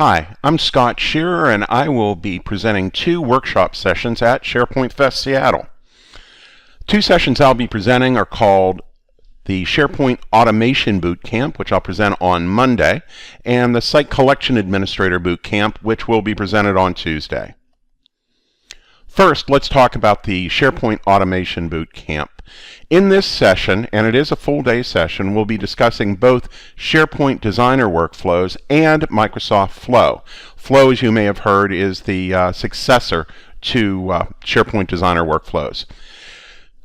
Hi, I'm Scott Shearer, and I will be presenting 2 workshop sessions at SharePoint Fest Seattle. 2 sessions I'll be presenting are called the SharePoint Automation Bootcamp, which I'll present on Monday, and the Site Collection Administrator Bootcamp, which will be presented on Tuesday. First, let's talk about the SharePoint Automation Bootcamp. In this session, and it is a full-day session, we'll be discussing both SharePoint Designer workflows and Microsoft Flow. Flow, as you may have heard, is the successor to SharePoint Designer workflows.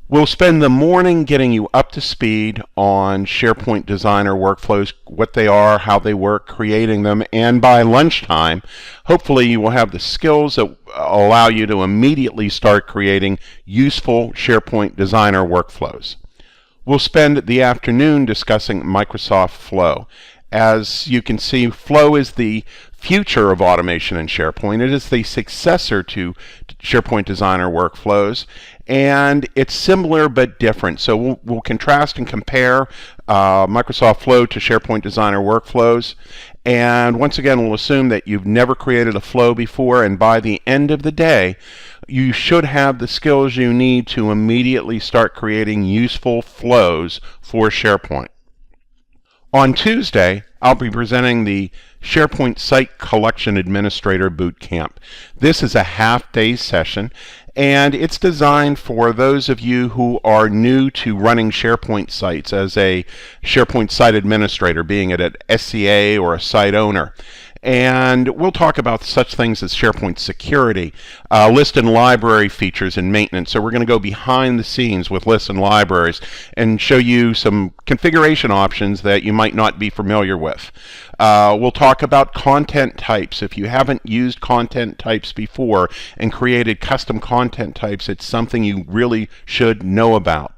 We'll spend the morning getting you up to speed on SharePoint Designer workflows, what they are, how they work, creating them, and by lunchtime, hopefully you will have the skills that allow you to immediately start creating useful SharePoint Designer workflows. We'll spend the afternoon discussing Microsoft Flow. As you can see, Flow is the future of automation in SharePoint. It is the successor to SharePoint Designer workflows, and it's similar but different. So we'll contrast and compare Microsoft Flow to SharePoint Designer workflows. And once again, we'll assume that you've never created a flow before, and by the end of the day, you should have the skills you need to immediately start creating useful flows for SharePoint. On Tuesday, I'll be presenting the SharePoint Site Collection Administrator Bootcamp. This is a half-day session, and it's designed for those of you who are new to running SharePoint sites as a SharePoint site administrator, being it an SCA or a site owner. And we'll talk about such things as SharePoint security, list and library features and maintenance. So we're going to go behind the scenes with lists and libraries and show you some configuration options that you might not be familiar with. We'll talk about content types. If you haven't used content types before and created custom content types, it's something you really should know about.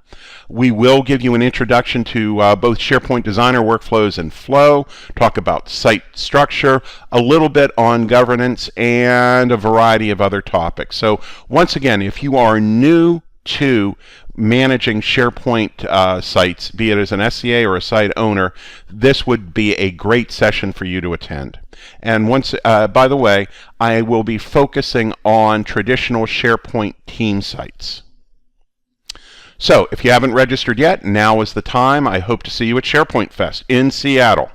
We will give you an introduction to both SharePoint Designer workflows and Flow, talk about site structure, a little bit on governance, and a variety of other topics. So once again, if you are new to managing SharePoint sites, be it as an SCA or a site owner, this would be a great session for you to attend. And by the way, I will be focusing on traditional SharePoint team sites. So, if you haven't registered yet, now is the time. I hope to see you at SharePoint Fest in Seattle.